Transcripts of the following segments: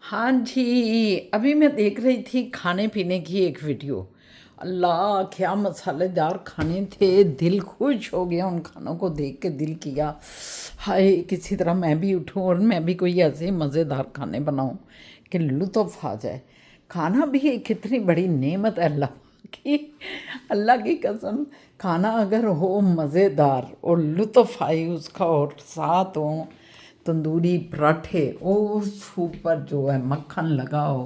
हाँ जी, अभी मैं देख रही थी खाने पीने की एक वीडियो। अल्लाह क्या मसालेदार खाने थे, दिल खुश हो गया उन खानों को देख के। दिल किया हाय किसी तरह मैं भी उठूं और मैं भी कोई ऐसे मज़ेदार खाने बनाऊं कि लुत्फ़ आ जाए। खाना भी एक कितनी बड़ी नेमत है अल्लाह की। अल्लाह की कसम, खाना अगर हो मज़ेदार और लुत्फ़ आए उसका और साथ हो तंदूरी पराठे, उस ऊपर जो है मक्खन लगाओ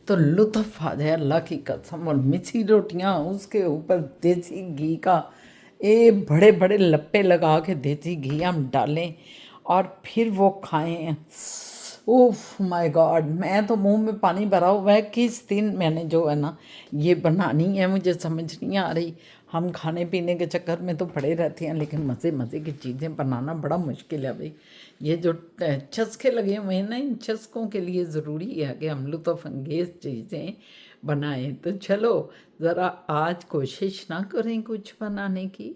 तो लुत्फ़ आ जाए अल्लाह की कसम। और मिसी रोटियां उसके ऊपर देसी घी का बड़े बड़े लप्पे लगा के देसी घी हम डालें और फिर वो खाएं। ओह माय गॉड, मैं तो मुंह में पानी भरा हुआ है। किस दिन मैंने जो है ना ये बनानी है, मुझे समझ नहीं आ रही। हम खाने पीने के चक्कर में तो पड़े रहते हैं, लेकिन मज़े मज़े की चीज़ें बनाना बड़ा मुश्किल है भाई। ये जो चस्के लगे हुए हैं ना, इन चस्कों के लिए ज़रूरी है कि हम लुत्फ़ अंगेज़ चीज़ें बनाएं। तो चलो ज़रा आज कोशिश ना करें कुछ बनाने की।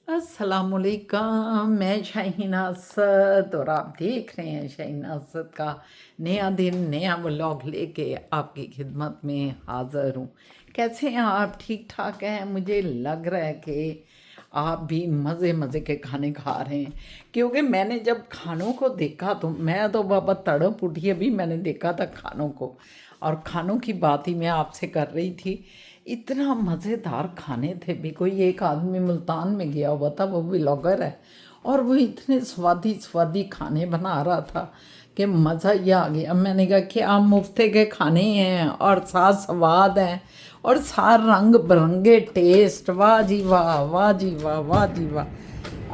अस्सलामुअलैकुम, मैं शाहीना असद और आप देख रहे हैं शाहीना असद का नया दिन नया व्लॉग लेके आपकी खिदमत में हाज़िर हूँ। कैसे हैं आप? ठीक ठाक हैं? मुझे लग रहा है कि आप भी मज़े मज़े के खाने खा रहे हैं, क्योंकि मैंने जब खानों को देखा तो मैं तो बाबा तड़प उठी। अभी मैंने देखा था खानों को, और खानों की बात ही मैं आपसे कर रही थी। इतना मज़ेदार खाने थे भी। कोई एक आदमी मुल्तान में गया हुआ था, वो व्लॉगर है, और वो इतने स्वादी स्वादी खाने बना रहा था कि मज़ा ही आ गया। मैंने कहा कि आप मुफ्ते के खाने हैं और साथ स्वाद हैं और साथ रंग बिरंगे टेस्ट। वाह जी वाह, वाह जी वाह, वाह जी वाह।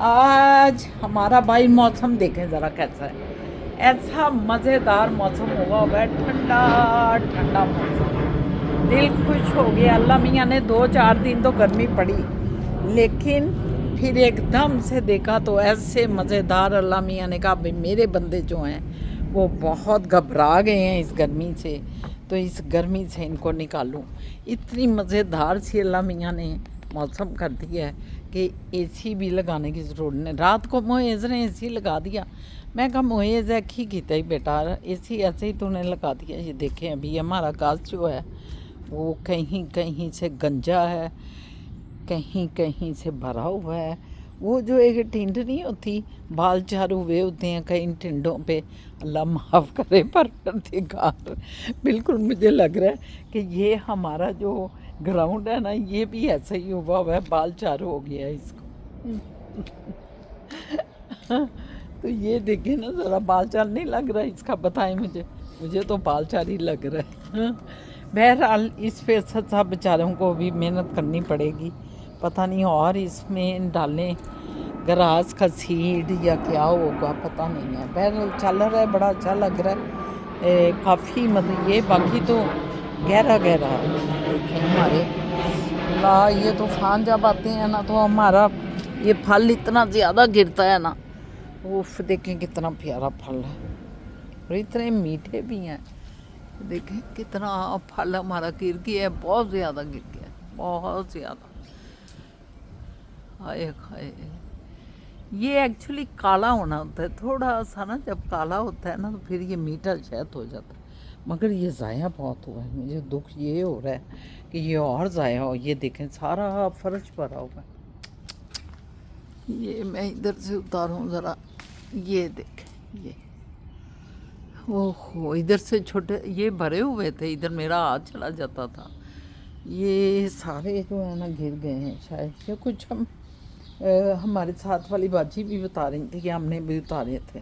आज हमारा भाई मौसम देखें ज़रा कैसा है। ऐसा मज़ेदार मौसम हुआ है, ठंडा ठंडा मौसम। दिल खुश हो गया। अल्लाह मियाँ ने 2-4 दिन तो गर्मी पड़ी, लेकिन फिर एकदम से देखा तो ऐसे मज़ेदार। अल्लाह मियाँ ने कहा भाई मेरे बंदे जो हैं वो बहुत घबरा गए हैं इस गर्मी से, तो इस गर्मी से इनको निकालूं। इतनी मज़ेदार सी अल्लाह मियाँ ने मौसम कर दिया है कि एसी भी लगाने की ज़रूरत नहीं। रात को मोएज़ ने एसी लगा दिया। मैं कहा मोएज़ है की किया ही बेटा, एसी ऐसे ही तूने लगा दिया। ये देखें अभी हमारा गाछ जो है वो कहीं कहीं से गंजा है, कहीं कहीं से भरा हुआ है। वो जो एक टिंड नहीं होती, बाल चारू हुए होते हैं कई टिंडों पे, अल्लाह माफ़ करे परवरदिगार। बिल्कुल मुझे लग रहा है कि ये हमारा जो ग्राउंड है ना, ये भी ऐसा ही हुआ है, बाल चारू हो गया है इसको। तो ये देखिए ना ज़रा, बाल चाल नहीं लग रहा है इसका? बताएं मुझे। मुझे तो बाल चाल ही लग रहा है। बहरहाल इस पे सब बेचारों को भी मेहनत करनी पड़ेगी। पता नहीं और इसमें डालें ग्रास का सीड या क्या होगा, पता नहीं है। बहरहाल चल रहा है, बड़ा अच्छा लग रहा है। काफ़ी मतलब ये बाकी तो गहरा गहरा है। देखें हमारे ला, ये तूफान जब आते हैं ना तो हमारा ये फल इतना ज़्यादा गिरता है ना। उफ, देखें कितना प्यारा फल है और इतने मीठे भी हैं। देखें कितना फल हमारा गिर गया है, बहुत ज़्यादा गिर गया है, बहुत ज़्यादा। हाय हाय, ये एक्चुअली काला होना होता है थोड़ा सा ना। जब काला होता है ना तो फिर ये मीठा शायद हो जाता है, मगर ये ज़ाया बहुत हुआ है। मुझे दुख ये हो रहा है कि ये और ज़ाया हो। ये देखें सारा फर्श भरा हुआ है। ये मैं इधर से उतारूँ ज़रा, ये देखें ये, ओहो इधर से छोटे ये भरे हुए थे, इधर मेरा हाथ चला जाता था। ये सारे जो है ना गिर गए हैं शायद। ये कुछ हम हमारे साथ वाली बाजी भी बता रही थी कि हमने भी उतारे थे,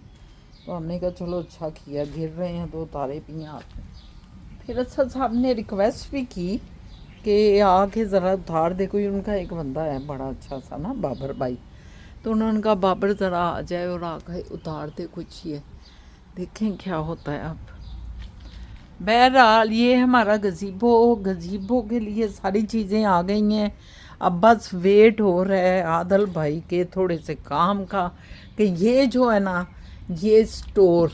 तो हमने कहा चलो अच्छा किया, गिर रहे हैं तो उतारे भी हैं आपने। फिर असद साहब ने रिक्वेस्ट भी की कि आके ज़रा उतार दे। कोई उनका एक बंदा है बड़ा अच्छा सा ना, बाबर भाई, तो उन्होंने कहा बाबर ज़रा आ जाए और आके उतार दे कुछ। ये देखें क्या होता है अब। बहरहाल ये हमारा गज़ीबो, गज़ीबो के लिए सारी चीज़ें आ गई हैं। अब बस वेट हो रहा है आदल भाई के थोड़े से काम का, कि ये जो है ना ये स्टोर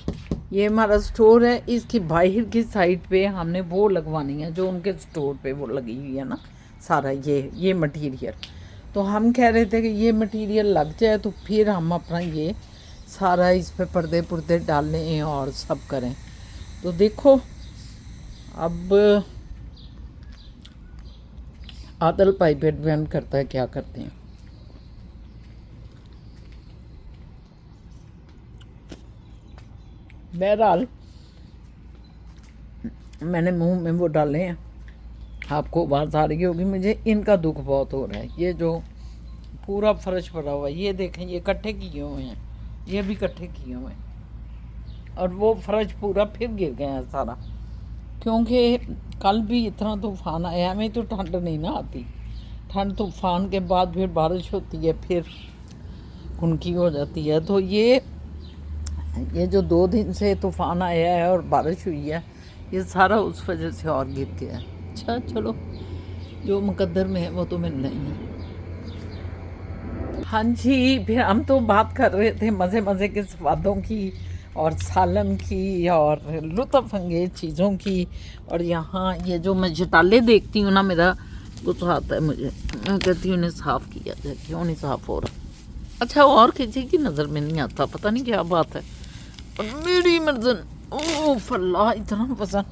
ये हमारा स्टोर है, इसकी बाहर की साइड पे हमने वो लगवानी है जो उनके स्टोर पे वो लगी हुई है ना, सारा ये मटेरियल। तो हम कह रहे थे कि ये मटेरियल लग जाए तो फिर हम अपना ये सारा इस पे पर्दे पुर्दे डालें और सब करें। तो देखो अब आदल भाई पे डिपेंड करता है क्या करते हैं। बहरहाल मैंने मुंह में वो डाले हैं, आपको बात आ रही होगी। मुझे इनका दुख बहुत हो रहा है। ये जो पूरा फर्श पड़ा हुआ है, ये देखें, ये इकट्ठे किए हुए हैं, ये भी इकट्ठे किए हुए हैं, और वो फर्श पूरा फिर गिर गया है सारा, क्योंकि कल भी इतना तूफान आया। हमें तो ठंड नहीं ना आती, ठंड तूफान के बाद फिर बारिश होती है, फिर खुनकी हो जाती है। तो ये जो 2 दिन से तूफान आया है और बारिश हुई है, ये सारा उस वजह से और गिर गया है। अच्छा चलो, जो मुकद्दर में है वो तो मिलना ही है। हाँ जी, फिर हम तो बात कर रहे थे मज़े मज़े के स्वादों की और सालन की और लुत्फ़ अंगेज़ चीज़ों की। और यहाँ ये जो मैं जटाले देखती हूँ ना, मेरा गुस्सा आता है मुझे। मैं कहती हूँ इन्हें साफ़ किया जाए, क्यों नहीं साफ़ हो रहा। अच्छा, और किसी की नज़र में नहीं आता, पता नहीं क्या बात है। और मेरी मर्जन ओ फल्ला इतना पसंद,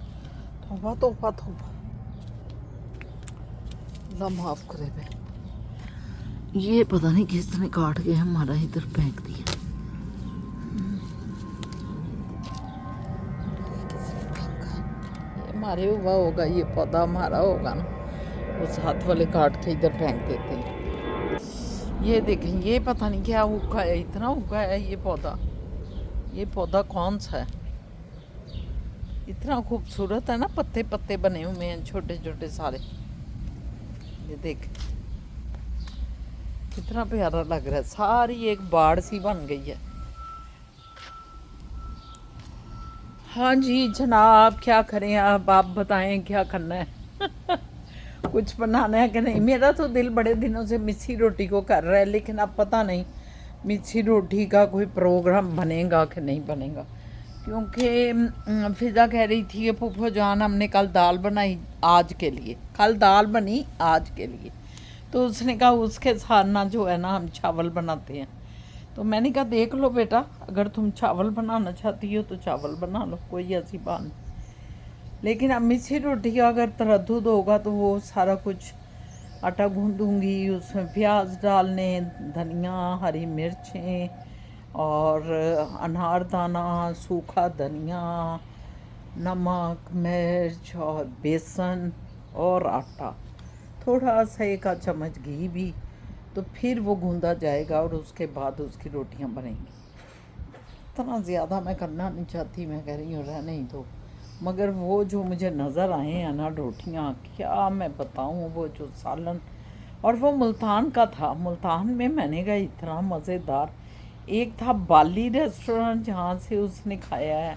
तौबा तौबा तौबा, अल्लाह माफ़ करे बे। ये पता नहीं किसने काट के हमारा इधर फेंक दिया। ये मारे हुआ होगा, ये पौधा हमारा होगा ना, उस हाथ वाले काट के इधर फेंक देते हैं। ये देखें, ये पता नहीं क्या उगा है, इतना उगा है ये पौधा। ये पौधा कौन सा है, इतना खूबसूरत है ना, पत्ते पत्ते बने हुए हैं छोटे छोटे सारे। ये देख कितना प्यारा लग रहा है, सारी एक बाड़ सी बन गई है। हाँ जी जनाब, क्या करें, अब आप बताएं क्या करना है। कुछ बनाना है कि नहीं। मेरा तो दिल बड़े दिनों से मिस्सी रोटी को कर रहा है, लेकिन अब पता नहीं मिस्सी रोटी का कोई प्रोग्राम बनेगा कि नहीं बनेगा। क्योंकि फिज़ा कह रही थी कि फूफो जान हमने कल दाल बनाई आज के लिए, कल दाल बनी आज के लिए, तो उसने कहा उसके साथ ना जो है ना हम चावल बनाते हैं। तो मैंने कहा देख लो बेटा, अगर तुम चावल बनाना चाहती हो तो चावल बना लो, कोई ऐसी बात नहीं। लेकिन अब मिस्सी रोटी का अगर तरद्दुद होगा तो वो सारा कुछ आटा गूँधूँगी, उसमें प्याज डालने, धनिया, हरी मिर्चें और अनारदाना, सूखा धनिया, नमक, मिर्च और बेसन और आटा, थोड़ा सा 1 आध चम्मच घी भी, तो फिर वो गूँधा जाएगा और उसके बाद उसकी रोटियां बनेंगी। इतना ज़्यादा मैं करना नहीं चाहती, मैं कह रही हूँ रहने ही दो। मगर वो जो मुझे नज़र आए हैं ना रोटियां, क्या मैं बताऊँ, वो जो सालन, और वो मुल्तान का था। मुल्तान में मैंने कहा इतना मज़ेदार। एक था बाली रेस्टोरेंट, जहाँ से उसने खाया है,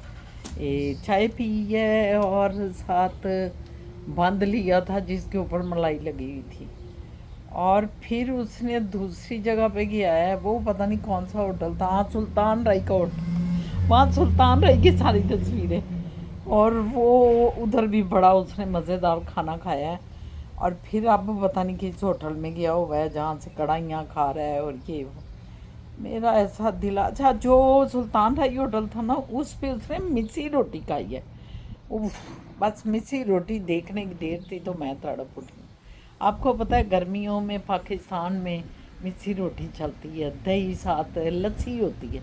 चाय पी है और साथ बंद लिया था जिसके ऊपर मलाई लगी हुई थी। और फिर उसने दूसरी जगह पे गया है, वो पता नहीं कौन सा होटल था, हाँ सुल्तान राय का होटल, वहाँ सुल्तान राय की सारी तस्वीरें। और वो उधर भी बड़ा उसने मज़ेदार खाना खाया है। और फिर अब पता नहीं किस होटल में गया हुआ है जहाँ से कढ़ाइयाँ खा रहा है और ये वो। मेरा ऐसा दिल, अच्छा जो सुल्तान राय होटल था ना, उस पे उसने मिस्सी रोटी खाई है। उफ, बस मिस्सी रोटी देखने की देर थी तो मैं तड़प उठी। आपको पता है गर्मियों में पाकिस्तान में मिस्सी रोटी चलती है, दही साथ लस्सी होती है।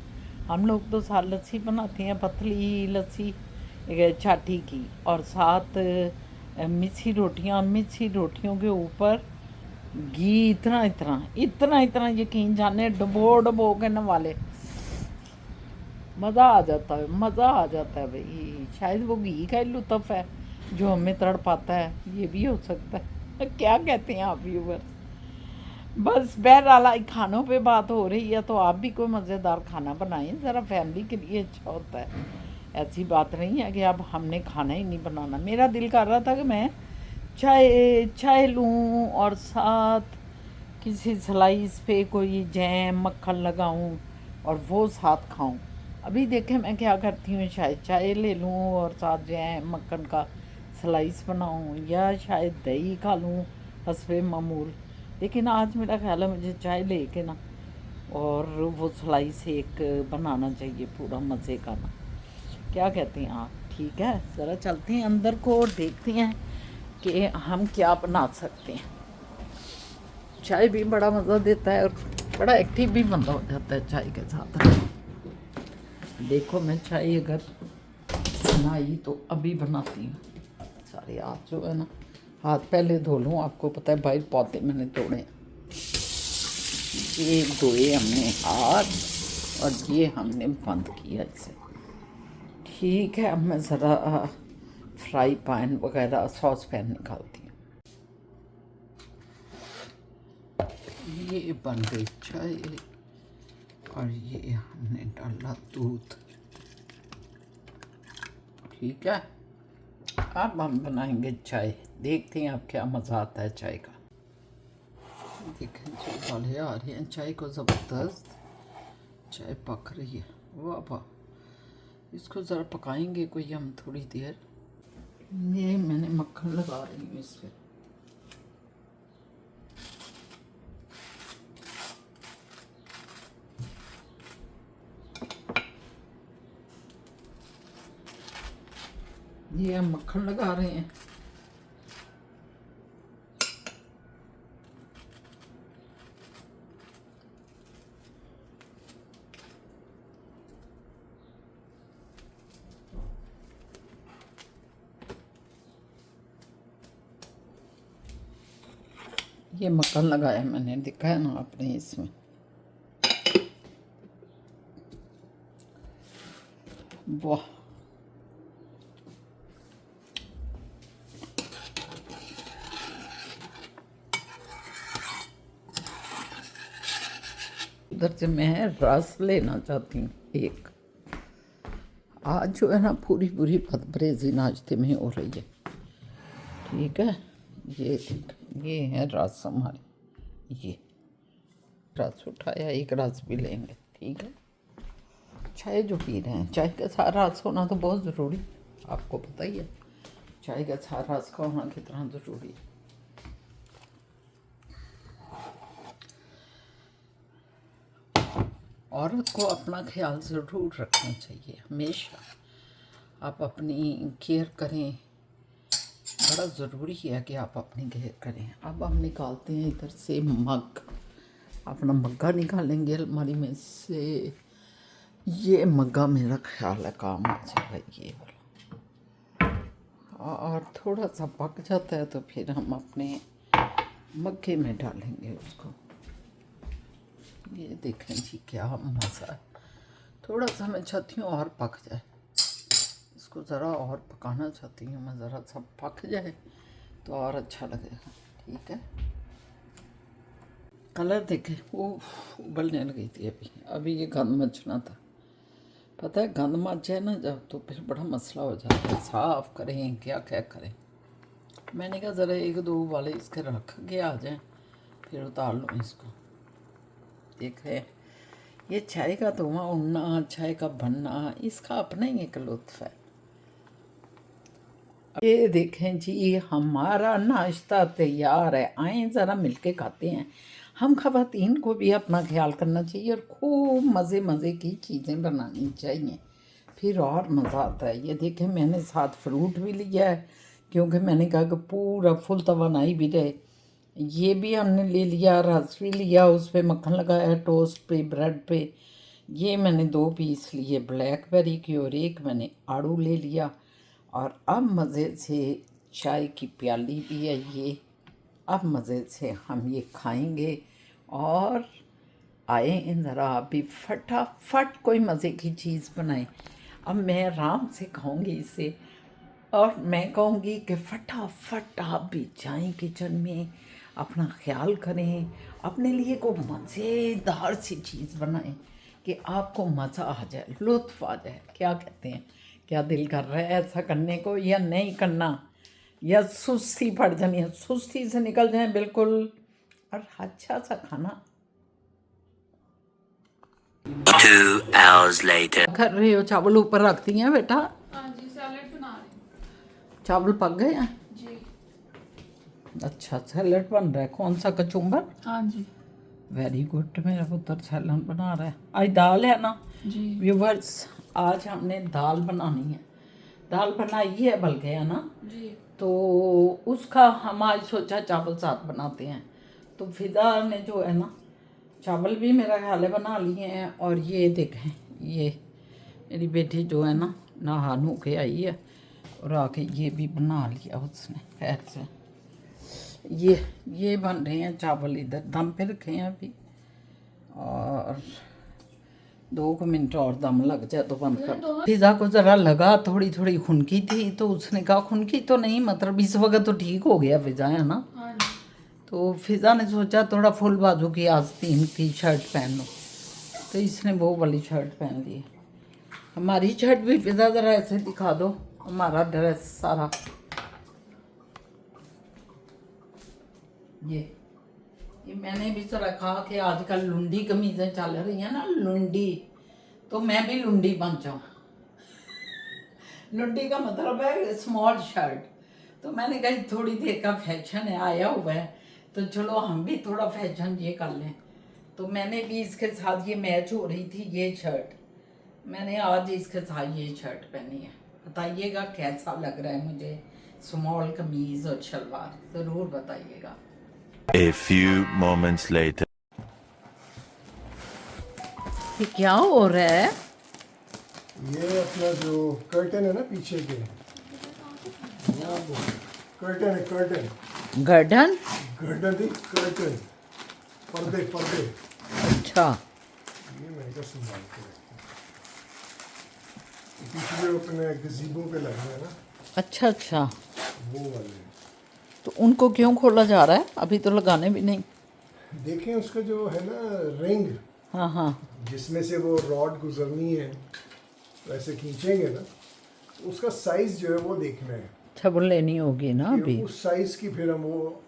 हम लोग तो साथ लस्सी बनाते हैं, पतली लस्सी चाटी की, और साथ मिस्सी रोटियाँ। मिस्सी रोटियों के ऊपर घी इतना इतना इतना इतना, यकीन जाने डबो डबो के नवाले, मज़ा आ जाता है, मज़ा आ जाता है भाई। शायद वो घी का ही लुत्फ़ है जो हमें तड़ पाता है, ये भी हो सकता है। क्या कहते हैं आप व्यूवर्स। बस बहरहाल खानों पे बात हो रही है तो आप भी कोई मज़ेदार खाना बनाएं, ज़रा फैमिली के लिए अच्छा होता है। ऐसी बात नहीं है कि अब हमने खाना ही नहीं बनाना। मेरा दिल कर रहा था कि मैं चाय चाय लूँ और साथ किसी स्लाइस पे कोई जैम मक्खन लगाऊँ और वो साथ खाऊँ। अभी देखें मैं क्या करती हूँ, शायद चाय ले लूँ और साथ जो है मक्खन का स्लाइस बनाऊँ, या शायद दही खा लूँ हस्बे मामूल। लेकिन आज मेरा ख्याल है मुझे चाय लेके ना और वो स्लाइस एक बनाना चाहिए पूरा मज़े का ना। क्या कहते हैं आप? ठीक है, ज़रा चलते हैं अंदर को और देखते हैं कि हम क्या बना सकते हैं। चाय भी बड़ा मज़ा देता है और बड़ा एक्टिव भी बंदा हो जाता है चाय के साथ। देखो मैं चाय अगर बनाई तो अभी बनाती हूँ। सारे हाथ जो है ना, हाथ पहले धो लूँ। आपको पता है बाहर पौधे मैंने तोड़े, ये धोए हमने हाथ और ये हमने बंद किया इसे। ठीक है, अब मैं ज़रा फ्राई पैन वगैरह सॉस पैन निकालती हूँ। ये बन गई चाय और ये हमने डाला दूध। ठीक है, अब हम बनाएंगे चाय। देखते हैं अब क्या मज़ा आता है चाय का। देखें जो उबाले आ रही हैं चाय को, ज़बरदस्त चाय पक रही है। वाह वाह, इसको ज़रा पकाएंगे कोई हम थोड़ी देर। ये मैंने मक्खन लगा रही हूँ इस पर। ये हम मक्खन लगा रहे हैं। ये मक्खन लगाया मैंने, दिखा है ना आपने इसमें। वाह, उधर से मैं रस लेना चाहती हूँ एक। आज जो है ना पूरी पूरी बदपरेजी नाश्ते में हो रही है। ठीक है, ये है रस हमारे। ये रस उठाया, एक रस भी लेंगे। ठीक है, चाय जो पी रहे हैं, चाय का सारा रस होना तो बहुत ज़रूरी, आपको पता ही है चाय का सारा रस का होना कितना ज़रूरी है। औरत को अपना ख्याल ज़रूर रखना चाहिए हमेशा। आप अपनी केयर करें, बड़ा ज़रूरी है कि आप अपनी केयर करें। अब हम निकालते हैं इधर से मग, अपना मग्गा निकालेंगे अलमारी में से। ये मग्गा मेरा ख्याल है काम आ जाएगा ये वाला। और थोड़ा सा पक जाता है तो फिर हम अपने मग्गे में डालेंगे उसको। ये देखें जी क्या मज़ा है। थोड़ा सा मैं चाहती हूँ और पक जाए, इसको ज़रा और पकाना चाहती हूँ मैं, ज़रा सा पक जाए तो और अच्छा लगेगा। ठीक है, कलर देखें वो उबलने लगी थी। अभी ये गंद मचना था। पता है गंद मच जाए ना जब, तो फिर बड़ा मसला हो जाता है, साफ़ करें क्या क्या करें। मैंने कहा ज़रा एक दो वाले इसके रख के आ जाएं, फिर उतार लो इसको। देख रहे, ये चाय का धुआं उड़ना, चाय का बनना, इसका अपना ही एक लुत्फ़ है। ये देखें जी हमारा नाश्ता तैयार है, आए ज़रा मिलके खाते हैं। हम ख़वातीन को भी अपना ख्याल करना चाहिए और खूब मज़े मज़े की चीज़ें बनानी चाहिए, फिर और मज़ा आता है। ये देखें मैंने साथ फ्रूट भी लिया है, क्योंकि मैंने कहा कि पूरा फुल तवानाई भी रहे। ये भी हमने ले लिया, रस भी लिया, उस पर मक्खन लगाया टोस्ट पे, ब्रेड पे। ये मैंने 2 पीस लिए ब्लैकबेरी की और एक मैंने आड़ू ले लिया। और अब मज़े से चाय की प्याली भी है ये। अब मज़े से हम ये खाएंगे और आए ज़रा आप भी फटाफट कोई मज़े की चीज़ बनाएं। अब मैं आराम से खाऊंगी इसे और मैं कहूँगी कि फटाफट आप भी जाएं किचन में, अपना ख्याल करें, अपने लिए को मज़ेदार सी चीज़ बनाएं कि आपको मज़ा आ जाए, लुत्फ़ आ जाए। क्या कहते हैं, क्या दिल कर रहा है ऐसा करने को या नहीं करना, या सुस्ती पड़ जानी है, सुस्ती से निकल जाए बिल्कुल। और अच्छा सा खाना 2 hours later. कर रहे हो? चावल ऊपर रखती हैं बेटा? हाँ जी, सैलेड बना रही हूँ चावल पक गए हैं? जी। अच्छा, सैलड बन रहा है। कौन सा? कचुम्बर? हाँ जी वेरी गुड, मेरा पुत्र सैलड बना रहा है। आज दाल है ना जी। व्यूवर्स, आज हमने दाल बनानी है। दाल बनाई है बल्कि, है ना? जी तो उसका हम आज सोचा चावल साथ बनाते हैं। तो फिदा ने जो है ना, चावल भी मेरा ख्याल है बना लिए हैं। और ये देखें, ये मेरी बेटी जो है ना, नहा नू के आई है और आके ये भी बना लिया उसने खैर से। ये बन रहे हैं चावल, इधर दम पे रखे हैं अभी, और 2 मिनट और दम लग जाए तो बंद कर। फिजा को ज़रा लगा थोड़ी थोड़ी खुनकी थी, तो उसने कहा खुनकी तो नहीं, मतलब इस वक्त तो ठीक हो गया फिजा, है ना? हाँ जी। तो फिजा ने सोचा थोड़ा फुल बाजू की आस्तीन की शर्ट पहन लो, तो इसने वो वाली शर्ट पहन ली। हमारी शर्ट भी फिजा ज़रा ऐसे दिखा दो, हमारा ड्रेस सारा। ये मैंने भी ज़रा कहा कि आजकल लुंडी कमीज़ें चल रही हैं ना, लुंडी, तो मैं भी लुंडी बन जाऊँ। लुंडी का मतलब है स्मॉल शर्ट। तो मैंने कहा थोड़ी देर का फैशन है, आया हुआ है, तो चलो हम भी थोड़ा फैशन ये कर लें। तो मैंने भी इसके साथ, ये मैच हो रही थी ये शर्ट, मैंने आज इसके साथ ये शर्ट पहनी है। बताइएगा कैसा लग रहा है मुझे, स्मॉल कमीज़ और शलवार, ज़रूर बताइएगा। A few moments later. ये क्या हो रहा है? ये अपना जो कर्टन है ना पीछे के, कर्टन है, कर्टन गर्डन? गर्दन नहीं, कर्टन, पर्दे पर्दे। अच्छा, ये मैंने कहा संभाल के रखते हैं। पीछे जो अपने गजीबों पे लगे हैं ना, अच्छा अच्छा। वो वाले। तो उनको क्यों खोला जा रहा है? अभी तो लगाने भी नहीं। देखें उसका जो है ना रिंग, हाँ हाँ। जिसमें से वो रॉड गुजरनी है, तो ऐसे खींचेंगे ना, तो उसका साइज जो है वो देखना है अच्छा, वो लेनी होगी ना कि अभी। उस साइज की फिर हम वो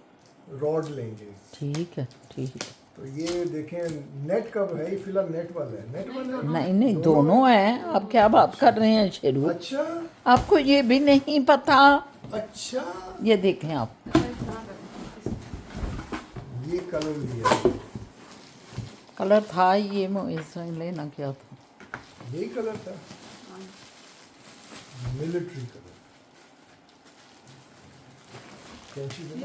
रॉड लेंगे। ठीक है ठीक है। तो ये देखें नेट का है, ये फिलहाल नेट वाला है, नेट वाला है। नहीं नहीं, दोनों हैं। आप क्या बात कर रहे हैं शेरू? अच्छा आपको ये भी नहीं पता? अच्छा, ये देखें आप, ये कलर लिया है। कलर था ये, इसमें लेना क्या था? यही कलर था, मिलिट्री कलर। कैंची कलर?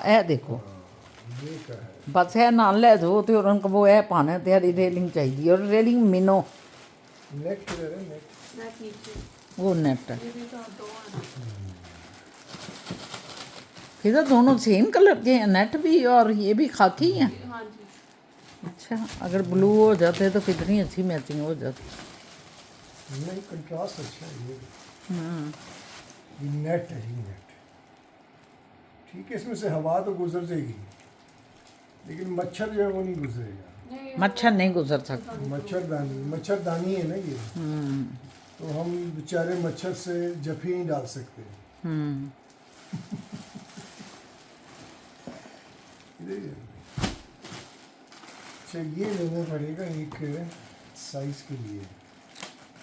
ए देखो, ये का है। बस है ना ले दो तो उनको वो है पाने तेरी रेलिंग चाहिए, और रेलिंग मिनो नेट किधर है? नेट नेट नीचे। वो नेट है। ये भी तो दो है ना। फिर दोनों सेम कलर के हैं, नेट भी और ये भी खाकी हैं। हाँ जी। अच्छा, अगर ब्लू हो जाते तो कितनी अच्छी मैचिंग हो जाती। नहीं, कंट्रास्ट अच्छा है ये नेट है, ये नेट ठीक है। इसमें से हवा तो गुजर जाएगी, लेकिन मच्छर जो है वो नहीं गुजरेगा। नहीं, मच्छर नहीं गुजर सकता। मच्छरदानी है ना ये, तो हम बेचारे मच्छर से जफी नहीं डाल सकते। अच्छा, ये लेना पड़ेगा एक साइज के लिए।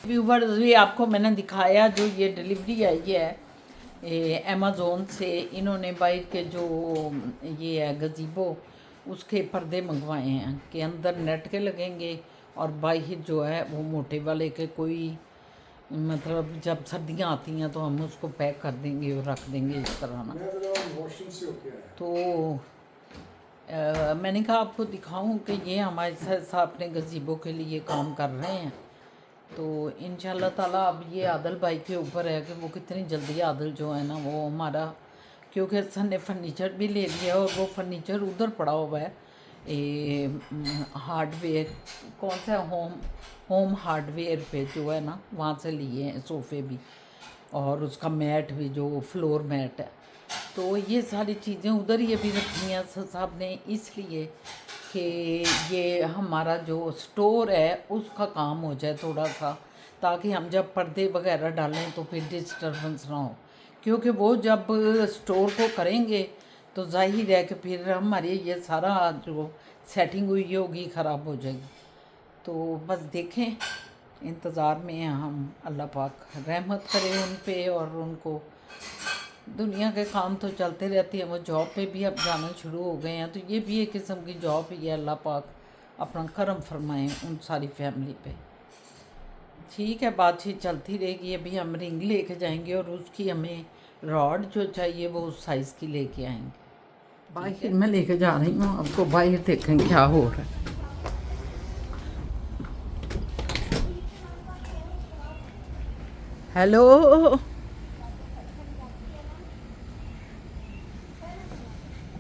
व्यूवर्स भी आपको मैंने दिखाया जो ये डिलीवरी आई है अमेज़ोन से। इन्होंने बाइक के जो ये है गजीबो, उसके पर्दे मंगवाए हैं कि अंदर नेट के लगेंगे और बाहर जो है वो मोटे वाले के, कोई मतलब जब सर्दियाँ आती हैं तो हम उसको पैक कर देंगे और रख देंगे इस तरह ना। तो मैंने कहा आपको दिखाऊं कि ये हमारे साथ अपने गजीबों के लिए काम कर रहे हैं। तो इंशाल्लाह ताला अब ये आदल भाई के ऊपर है कि वो कितनी जल्दी आदल जो है ना वो हमारा, क्योंकि सर ने फर्नीचर भी ले लिया और वो फर्नीचर उधर पड़ा हुआ है हार्डवेयर, कौन सा होम हार्डवेयर पे जो है ना, वहाँ से लिए हैं सोफ़े भी और उसका मैट भी, जो फ्लोर मैट है। तो ये सारी चीज़ें उधर ही अभी रखी हैं सर साहब ने, इसलिए कि ये हमारा जो स्टोर है उसका काम हो जाए थोड़ा सा, ताकि हम जब पर्दे वगैरह डालें तो फिर डिस्टर्बेंस ना हो। क्योंकि वो जब स्टोर को करेंगे तो जाहिर है कि फिर हमारी ये सारा जो सेटिंग हुई होगी ख़राब हो जाएगी। तो बस देखें, इंतज़ार में हैं हम। अल्लाह पाक रहमत करे उन पे, और उनको दुनिया के काम तो चलते रहते हैं। वो जॉब पे भी अब जाना शुरू हो गए हैं, तो ये भी एक किस्म की जॉब ही है। अल्लाह पाक अपना करम फरमाएं उन सारी फैमिली पे। ठीक है, बातचीत चलती रहेगी। अभी हम रिंग लेके जाएंगे और उसकी हमें रॉड जो चाहिए वो उस साइज़ की लेके आएंगे। बाहर मैं लेके जा रही हूँ आपको, बाहर देखें क्या हो रहा है। हेलो,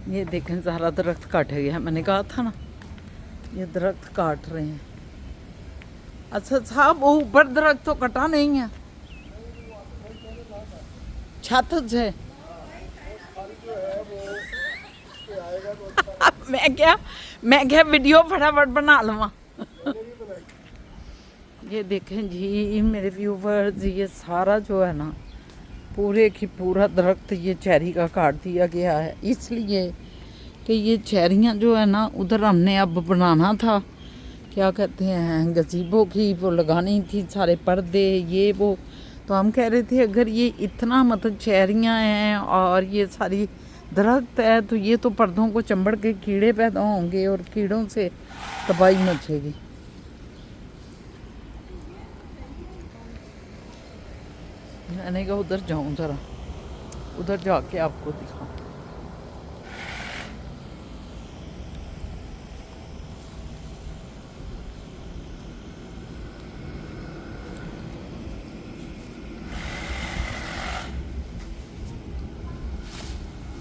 ये देखें सारा दरख्त काट गया। मैंने कहा था ना ये दरख्त काट रहे हैं। अच्छा साहब, वो ऊपर दरख्त तो कटा नहीं है, छत से। अब मैं क्या वीडियो फटाफट बना लूँ। ये देखें जी मेरे व्यूवर्स, ये सारा जो है ना पूरे की पूरा दरख्त ये चेरी का काट दिया गया है, इसलिए कि ये चेरियाँ जो है ना उधर हमने अब बनाना था, क्या कहते हैं, गज़ीबो की वो लगानी थी, सारे पर्दे ये वो। तो हम कह रहे थे अगर ये इतना मतलब चेरियाँ हैं और ये सारी दरख्त है तो ये तो पर्दों को चंबड़ के कीड़े पैदा होंगे और कीड़ों से तबाही मचेगी। मैंने कहा उधर जाऊँ ज़रा, उधर जाके आपको दिखाऊँ।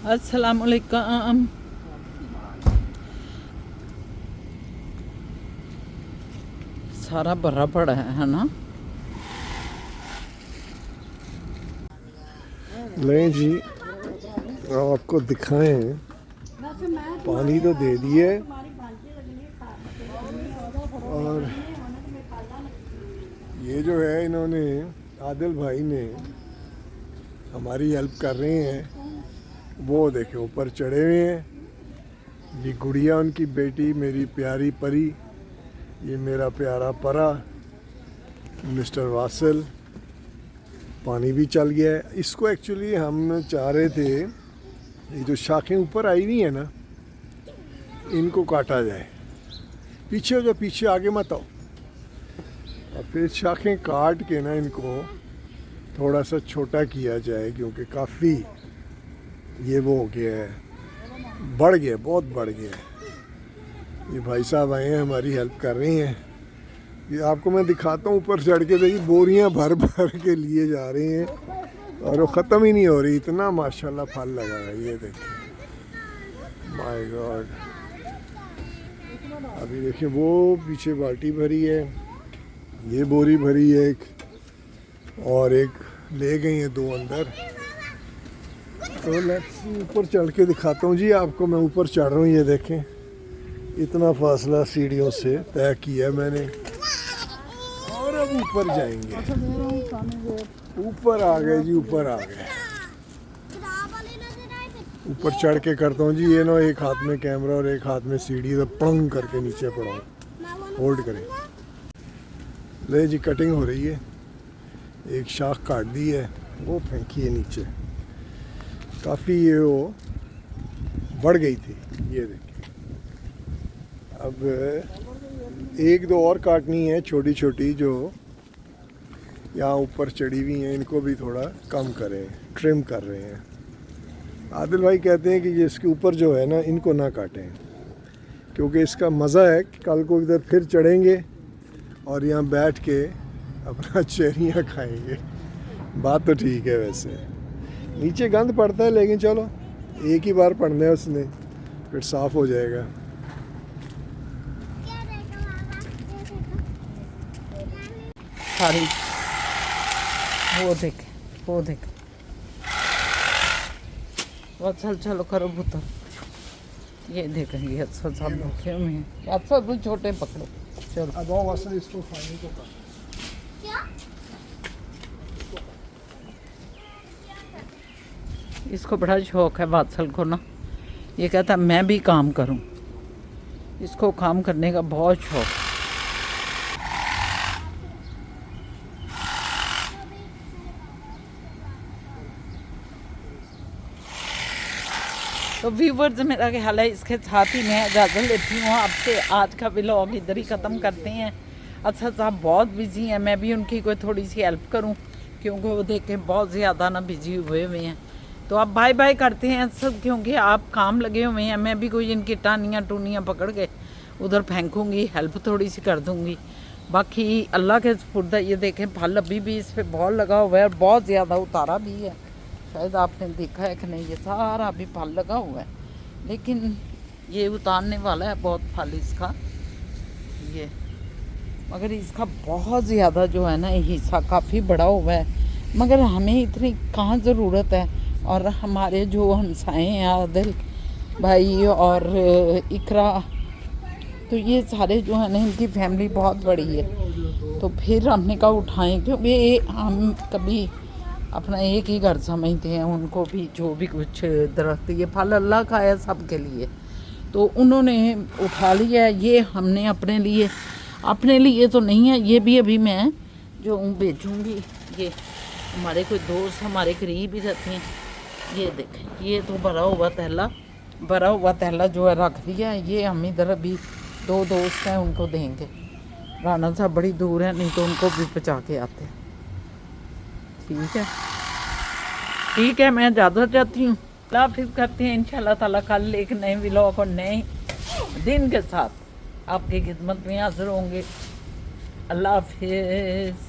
अस्सलाम वालेकुम। सारा भरा पड़ा है ना। लें जी, आपको दिखाएं, पानी तो दे दिए और ये जो है इन्होंने आदिल भाई ने हमारी हेल्प कर रहे हैं। वो देखे ऊपर चढ़े हुए हैं। ये गुड़िया उनकी बेटी, मेरी प्यारी परी, ये मेरा प्यारा परा मिस्टर वासिल। पानी भी चल गया है। इसको एक्चुअली हम चाह रहे थे ये जो शाखें ऊपर आई हुई है ना इनको काटा जाए। पीछे हो जाओ, पीछे, आगे मत आओ। और फिर शाखें काट के ना इनको थोड़ा सा छोटा किया जाए, क्योंकि काफ़ी ये वो हो गया है, बढ़ गया, बहुत बढ़ गया है। ये भाई साहब आए हैं, हमारी हेल्प कर रहे हैं। ये आपको मैं दिखाता हूँ, ऊपर चढ़ के देखिए बोरियां भर भर के लिए जा रहे हैं और वो ख़त्म ही नहीं हो रही। इतना माशाल्लाह फल लगा है, ये देखिए, माय गॉड। अभी देखिए वो पीछे बाल्टी भरी है, ये बोरी भरी है एक, और एक ले गई है, दो अंदर। तो लेट्स ऊपर चढ़ के दिखाता हूँ जी आपको। मैं ऊपर चढ़ रहा हूँ, ये देखें इतना फासला सीढ़ियों से तय किया मैंने, और अब ऊपर जाएंगे। ऊपर आ गए जी, ऊपर आ गए। ऊपर चढ़ के करता हूँ जी। ये ना एक हाथ में कैमरा और एक हाथ में सीढ़ी, तो पंग करके नीचे पड़ा, होल्ड करें। ले जी, कटिंग हो रही है। एक शाख काट दी है, वो फेंकी है नीचे। काफ़ी ये वो बढ़ गई थी, ये देखिए। अब एक दो और काटनी है छोटी छोटी, जो यहाँ ऊपर चढ़ी हुई हैं, इनको भी थोड़ा कम करें, ट्रिम कर रहे हैं। आदिल भाई कहते हैं कि ये इसके ऊपर जो है ना इनको ना काटें, क्योंकि इसका मज़ा है कि कल को इधर फिर चढ़ेंगे और यहाँ बैठ के अपना चेरियाँ खाएंगे। बात तो ठीक है, वैसे नीचे गंद पड़ता है, लेकिन चलो एक ही बार पड़ना है उसने, फिर साफ़ हो जाएगा। सारी वो देख, वो देख, वो चल चलो करो पुत्र। ये देखेंगे अच्छा सब रखे हुए हैं, अच्छा भी छोटे पकड़ो, चलो। अब आओ असल इसको खाने को कर। इसको बड़ा शौक है वात्सल को ना, ये कहता है मैं भी काम करूं। इसको काम करने का बहुत शौक। तो व्यूवर्स, मेरा ख्याल है इसके साथ ही मैं इजाज़त लेती हूँ आपसे। आज का व्लॉग इधर ही ख़त्म करते हैं। अच्छा साहब बहुत बिजी हैं, मैं भी उनकी कोई थोड़ी सी हेल्प करूँ क्योंकि वो देख के बहुत ज़्यादा ना बिजी हुए हैं। तो अब बाय बाय करते हैं सब, क्योंकि आप काम लगे हुए हैं। मैं भी कोई इनकी टानियाँ टूनियाँ पकड़ के उधर फेंकूँगी, हेल्प थोड़ी सी कर दूँगी। बाकी अल्लाह के सुपुर्द है। ये देखें फल अभी भी इस पर बहुत लगा हुआ है और बहुत ज़्यादा उतारा भी है। शायद आपने देखा है कि नहीं, ये सारा अभी फल लगा हुआ है, लेकिन ये उतारने वाला है बहुत फल इसका ये। मगर इसका बहुत ज़्यादा जो है ना हिस्सा काफ़ी बड़ा हुआ है, मगर हमें इतनी कहाँ ज़रूरत है। और हमारे जो हमसाए हैं आदिल भाई और इकरा, तो ये सारे जो है ना इनकी फैमिली बहुत बड़ी है। तो फिर हमने कहा उठाएं, क्योंकि हम कभी अपना एक ही घर समझते हैं। उनको भी जो भी कुछ दरख्त, ये फल अल्लाह का है सबके लिए, तो उन्होंने उठा लिया है। ये हमने अपने लिए तो नहीं है, ये भी अभी मैं जो बेचूँगी। ये हमारे कोई दोस्त हमारे करीब ही रहते हैं। ये देखें, ये तो भरा हुआ तहला जो है रख दिया है। ये हम इधर अभी 2 दोस्त हैं, उनको देंगे। राना साहब बड़ी दूर है, नहीं तो उनको भी पहुँचा के आते हैं। ठीक है, मैं इजाज़त चाहती हूँ। अल्लाह हाफिज़ करते हैं इंशाल्लाह ताला। कल एक नए व्लॉग और नए दिन के साथ आपकी खिदमत में हाज़िर होंगे। अल्लाह हाफिज़।